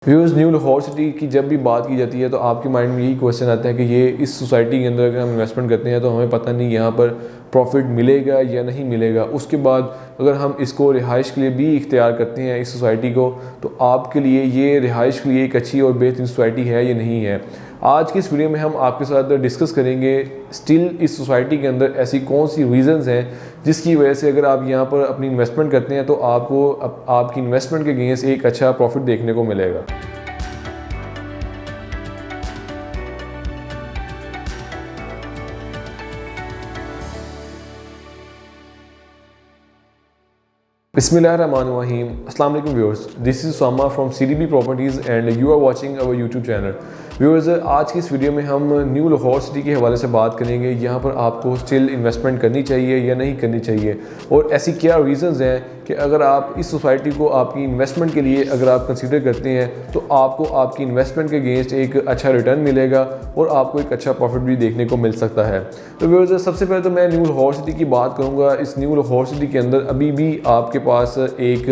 Viewers, new Lahore city की जब भी बात की जाती है तो आपके माइंड में यही क्वेश्चन आता है कि ये इस सोसाइटी के अंदर अगर हम इन्वेस्टमेंट करते हैं तो हमें पता नहीं यहाँ पर प्रॉफिट मिलेगा या नहीं मिलेगा। उसके बाद अगर हम इसको रिहाइश के लिए भी इख्तियार करते हैं इस सोसाइटी को, तो आपके लिए ये रिहाइश के लिए एक अच्छी और बेहतरीन सोसाइटी है या नहीं है। आज की इस वीडियो में हम आपके साथ डिस्कस करेंगे स्टिल इस सोसाइटी के अंदर ऐसी कौन सी रीज़न्स हैं जिसकी वजह से अगर आप यहाँ पर अपनी इन्वेस्टमेंट करते हैं तो आपको आपकी इन्वेस्टमेंट के अगेंस्ट एक अच्छा प्रॉफिट देखने को मिलेगा। Bismillahirrahmanirrahim. Assalamu alaikum viewers. This is Usama from CDB Properties and you are watching our YouTube channel. Viewers, आज की इस वीडियो में हम न्यू लाहौर सिटी के हवाले से बात करेंगे। यहाँ पर आपको स्टिल इन्वेस्टमेंट करनी चाहिए या नहीं करनी चाहिए, और ऐसी क्या रीज़न्स हैं कि अगर आप इस सोसाइटी को आपकी इन्वेस्टमेंट के लिए अगर आप कंसीडर करते हैं तो आपको आपकी इन्वेस्टमेंट के अगेंस्ट एक अच्छा रिटर्न मिलेगा और आपको एक अच्छा प्रॉफिट भी देखने को मिल सकता है। तो व्यूअर्स, सबसे पहले तो मैं न्यू लाहौर सिटी की बात करूँगा। इस न्यू लाहौर सिटी के अंदर अभी भी आपके पास एक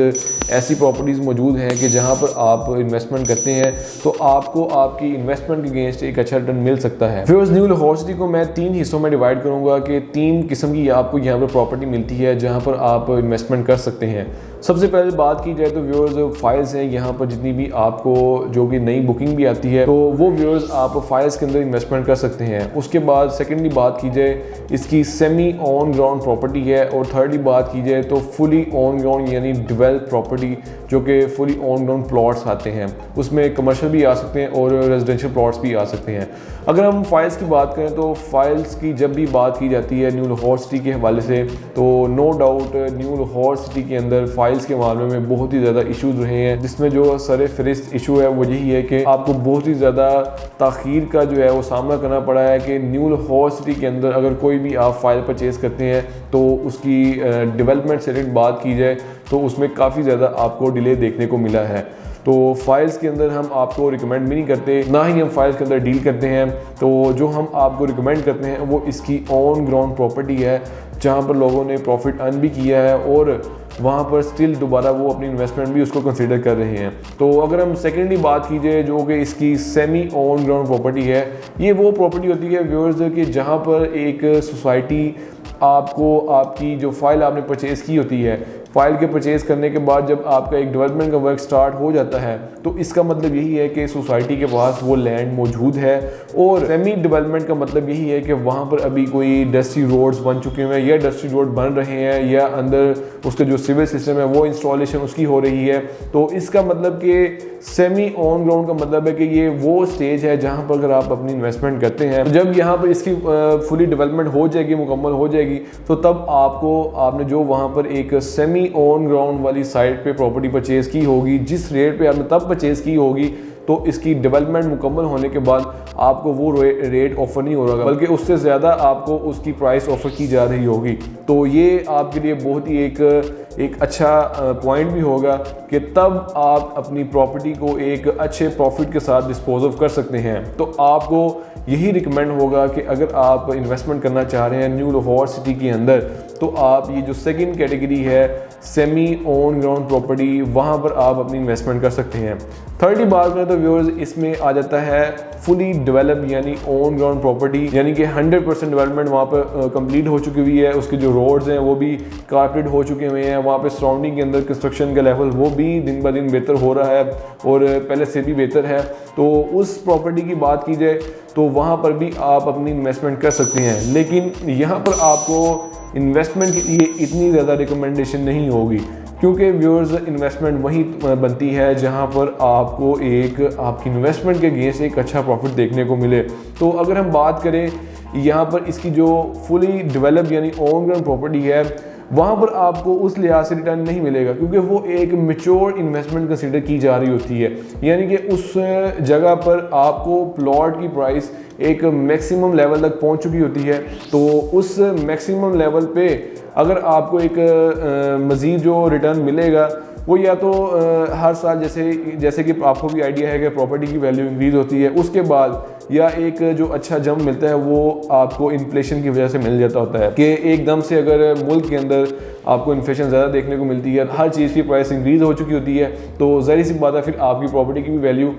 ऐसी प्रॉपर्टीज़ मौजूद हैं कि जहाँ पर आप इन्वेस्टमेंट करते हैं तो आपको आपकी इन्वेस्टमेंट के अगेंस्ट एक अच्छा रिटर्न मिल सकता है। व्यूअर्स, न्यू लाहौर सिटी को मैं 3 हिस्सों में डिवाइड करूँगा कि 3 किस्म की आपको यहाँ पर प्रॉपर्टी मिलती है जहाँ पर आप इन्वेस्टमेंट कर सकते हैं। सबसे पहले बात की जाए तो व्यूअर्स, फाइल्स हैं यहाँ पर जितनी भी आपको जो कि नई बुकिंग भी आती है तो वो व्यूअर्स आप फाइल्स के अंदर इन्वेस्टमेंट कर सकते हैं। उसके बाद सेकेंडली बात की जाए इसकी सेमी ऑन ग्राउंड प्रॉपर्टी है, और थर्डली बात की जाए तो फुली ऑन ग्राउंड यानी डेवलप प्रॉपर्टी जो कि फुली ऑन ग्राउंड प्लॉट्स आते हैं। उसमें कमर्शियल भी आ सकते हैं और रेजिडेंशियल प्लॉट्स भी आ सकते हैं। अगर हम फाइल्स की बात करें तो फाइल्स की जब भी बात की जाती है न्यू लाहौर सिटी के हवाले से तो no doubt new Lahore city के अंदर फाइल्स के मामले में बहुत ही ज़्यादा इश्यूज रहे हैं, जिसमें जो सर फहरिस्त इशू है वो यही है कि आपको बहुत ही ज़्यादा ताख़ीर का जो है वो सामना करना पड़ा है कि न्यू लाहौर सिटी के अंदर अगर कोई भी आप फाइल परचेज़ करते हैं तो उसकी डेवलपमेंट से रिलेटेड बात की जाए तो उसमें काफ़ी ज़्यादा आपको डिले देखने को मिला है। तो फाइल्स के अंदर हम आपको रिकमेंड भी नहीं करते, ना ही हम फाइल्स के अंदर डील करते हैं। तो जो हम आपको रिकमेंड करते हैं वो इसकी ऑन ग्राउंड प्रॉपर्टी है जहाँ पर लोगों ने प्रॉफिट अर्न भी किया है और वहाँ पर स्टिल दोबारा वो अपनी इन्वेस्टमेंट भी उसको कंसीडर कर रहे हैं। तो अगर हम सेकेंडली बात कीजिए जो कि इसकी सेमी ऑन ग्राउंड प्रॉपर्टी है, ये वो प्रॉपर्टी होती है व्यूअर्स कि जहाँ पर एक सोसाइटी आपको आपकी जो फाइल आपने परचेज़ की होती है, फाइल के परचेज़ करने के बाद जब आपका एक डेवलपमेंट का वर्क स्टार्ट हो जाता है तो इसका मतलब यही है कि सोसाइटी के पास वो लैंड मौजूद है। और सेमी डेवलपमेंट का मतलब यही है कि वहाँ पर अभी कोई डस्टी रोड्स बन चुके हैं या डस्टी रोड बन रहे हैं या अंदर उसका जो सिविल सिस्टम है वो इंस्टॉलेशन उसकी हो रही है। तो इसका मतलब कि सेमी ऑन ग्राउंड का मतलब है कि ये वो स्टेज है जहाँ पर अगर आप अपनी इन्वेस्टमेंट करते हैं, जब यहाँ पर इसकी फुली डेवलपमेंट हो जाएगी, मुकम्मल हो जाएगी, तो तब आपने जो वहाँ पर एक सेमी ऑन ग्राउंड वाली साइट पे प्रॉपर्टी परचेज़ की होगी, जिस रेट पे आपने तब परचेज़ की होगी, तो इसकी डेवलपमेंट मुकम्मल होने के बाद आपको वो रेट ऑफर नहीं हो रहा बल्कि उससे ज़्यादा आपको उसकी प्राइस ऑफर की जा रही होगी। तो ये आपके लिए बहुत ही एक अच्छा पॉइंट भी होगा कि तब आप अपनी प्रॉपर्टी को एक अच्छे प्रॉफिट के साथ डिस्पोज ऑफ कर सकते हैं। तो आपको यही रिकमेंड होगा कि अगर आप इन्वेस्टमेंट करना चाह रहे हैं न्यू लाहौर सिटी के अंदर तो आप ये जो सेकंड कैटेगरी है सेमी ऑन ग्राउंड प्रॉपर्टी, वहाँ पर आप अपनी इन्वेस्टमेंट कर सकते हैं। थर्ड बात करें तो व्यूअर्स, इसमें आ जाता है फुली डेवलप यानी ऑन ग्राउंड प्रॉपर्टी, यानी कि 100% डेवलपमेंट वहाँ पर कंप्लीट हो चुकी हुई है। उसके जो रोड्स हैं वो भी कारपेट हो चुके हुए हैं, वहाँ पे सराउंडिंग के अंदर कंस्ट्रक्शन का लेवल वो भी दिन ब दिन बेहतर हो रहा है और पहले से भी बेहतर है। तो उस प्रॉपर्टी की बात की जाए तो वहाँ पर भी आप अपनी इन्वेस्टमेंट कर सकते हैं, लेकिन यहाँ पर आपको इन्वेस्टमेंट के लिए इतनी ज़्यादा रिकमेंडेशन नहीं होगी, क्योंकि व्यूअर्स इन्वेस्टमेंट वही बनती है जहां पर आपको एक आपकी इन्वेस्टमेंट के अगेंस्ट एक अच्छा प्रॉफिट देखने को मिले। तो अगर हम बात करें यहाँ पर इसकी जो फुली डेवलप यानी ऑन ग्राउंड प्रॉपर्टी है, वहाँ पर आपको उस लिहाज से रिटर्न नहीं मिलेगा क्योंकि वो एक मैच्योर इन्वेस्टमेंट कंसीडर की जा रही होती है, यानी कि उस जगह पर आपको प्लॉट की प्राइस एक मैक्सिमम लेवल तक पहुंच चुकी होती है। तो उस मैक्सिमम लेवल पे अगर आपको एक मज़ीद जो रिटर्न मिलेगा वो या तो हर साल जैसे कि आपको भी आइडिया है कि प्रॉपर्टी की वैल्यू इंक्रीज़ होती है, उसके बाद या एक जो अच्छा जंप मिलता है वो आपको इन्फ्लेशन की वजह से मिल जाता होता है कि एकदम से अगर मुल्क के अंदर आपको इन्फ्लेशन ज़्यादा देखने को मिलती है, हर चीज़ की प्राइस इंक्रीज़ हो चुकी होती है, तो ज़ाहिर सी बात है फिर आपकी प्रॉपर्टी की भी वैल्यू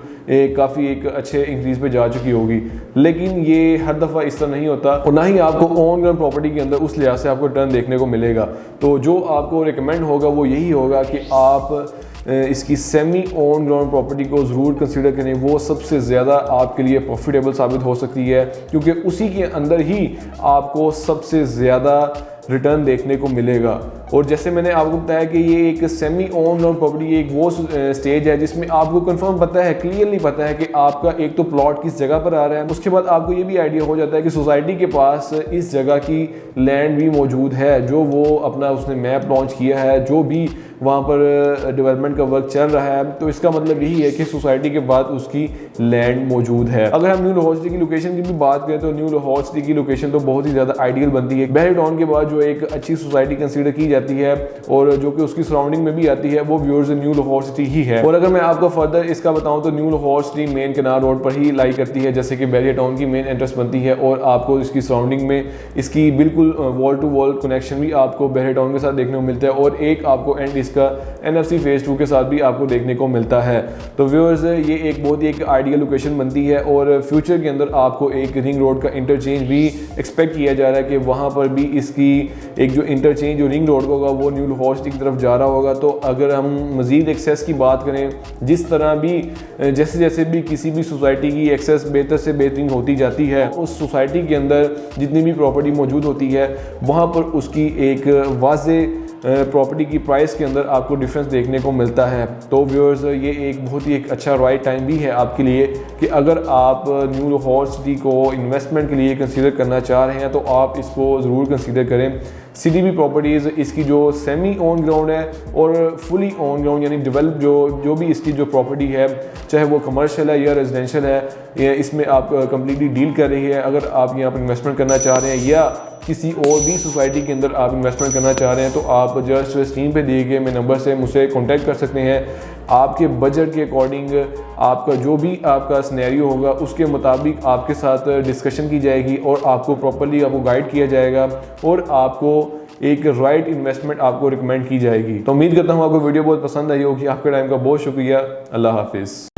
काफ़ी एक अच्छे इंक्रीज़ पे जा चुकी होगी। लेकिन ये हर दफ़ा इस तरह नहीं होता और ना ही आपको ऑन ग्राउंड प्रॉपर्टी के अंदर उस लिहाज से आपको रिटर्न देखने को मिलेगा। तो जो आपको रिकमेंड होगा वो यही होगा कि आप इसकी सेमी ऑन ग्राउंड प्रॉपर्टी को ज़रूर कंसीडर करें। वो सबसे ज़्यादा आपके लिए प्रॉफिटेबल साबित हो सकती है, क्योंकि उसी के अंदर ही आपको सबसे ज़्यादा रिटर्न देखने को मिलेगा। और जैसे मैंने आपको बताया कि ये एक सेमी ऑन ग्राउंड प्रॉपर्टी एक वो स्टेज है जिसमें आपको कंफर्म पता है, क्लियरली पता है कि आपका एक तो प्लॉट किस जगह पर आ रहा है, उसके बाद आपको ये भी आइडिया हो जाता है कि सोसाइटी के पास इस जगह की लैंड भी मौजूद है, जो वो अपना उसने मैप लॉन्च किया है, जो भी वहाँ पर डेवलपमेंट का वर्क चल रहा है। तो इसका मतलब यही है कि सोसाइटी के बाद उसकी लैंड मौजूद है। अगर हम न्यू लाहौर सिटी की लोकेशन की भी बात करें तो न्यू लाहौर सिटी की लोकेशन तो बहुत ही ज़्यादा आइडियल बनती है। बहरी टाउन के बाद जो एक अच्छी सोसाइटी कंसीडर की जाती है और जो कि उसकी सराउंडिंग में भी आती है, वो व्यूअर्स न्यू लाहौर सिटी ही है। और अगर मैं आपको फर्दर इसका बताऊँ तो new Lahore city main canal road पर ही लाई करती है, जैसे कि बहरी टाउन की मेन एंट्रेंस बनती है, और आपको इसकी सराउंडिंग में इसकी बिल्कुल वॉल टू वॉल कनेक्शन भी आपको बहरी टाउन के साथ देखने को मिलता है, और एक आपको एंड इसका NFC फेज 2 के साथ भी आपको देखने को मिलता है। तो व्यूअर्स ये एक बहुत ही एक आइडियल लोकेशन बनती है, और फ्यूचर के अंदर आपको एक रिंग रोड का इंटरचेंज भी एक्सपेक्ट किया जा रहा है कि वहाँ पर भी इसकी एक जो इंटरचेंज जो रिंग रोड होगा वो न्यू लाहौर सिटी की तरफ जा रहा होगा। तो अगर हम मज़ीद एक्सेस की बात करें, जिस तरह भी जैसे जैसे भी किसी भी सोसाइटी की एक्सेस बेहतर से बेहतरीन होती जाती है, उस सोसाइटी के अंदर जितनी भी प्रॉपर्टी मौजूद होती है वहाँ पर उसकी एक वाज़े प्रॉपर्टी की प्राइस के अंदर आपको डिफरेंस देखने को मिलता है। तो व्यूअर्स ये एक बहुत ही एक अच्छा राइट टाइम भी है आपके लिए कि अगर आप न्यू लाहौर सिटी को इन्वेस्टमेंट के लिए कंसीडर करना चाह रहे हैं तो आप इसको ज़रूर कंसीडर करें। CDB प्रॉपर्टीज़ इसकी जो सेमी ऑन ग्राउंड है और फुली ऑन ग्राउंड यानी डेवलप जो भी इसकी जो प्रॉपर्टी है, चाहे वो कमर्शियल है या रेजिडेंशियल है, या इसमें आप कम्प्लीटली डील कर रही है। अगर आप यहाँ पर इन्वेस्टमेंट करना चाह रहे हैं या किसी और भी सोसाइटी के अंदर आप इन्वेस्टमेंट करना चाह रहे हैं तो आप जस्ट स्क्रीन पे दिए गए मेरे नंबर से मुझसे कांटेक्ट कर सकते हैं। आपके बजट के अकॉर्डिंग आपका जो भी आपका सिनेरियो होगा उसके मुताबिक आपके साथ डिस्कशन की जाएगी और आपको प्रॉपर्ली आपको गाइड किया जाएगा और आपको एक राइट इन्वेस्टमेंट आपको रिकमेंड की जाएगी। तो उम्मीद करता हूँ आपको वीडियो बहुत पसंद आई होगी। आपके टाइम का बहुत शुक्रिया। अल्लाह हाफिज़।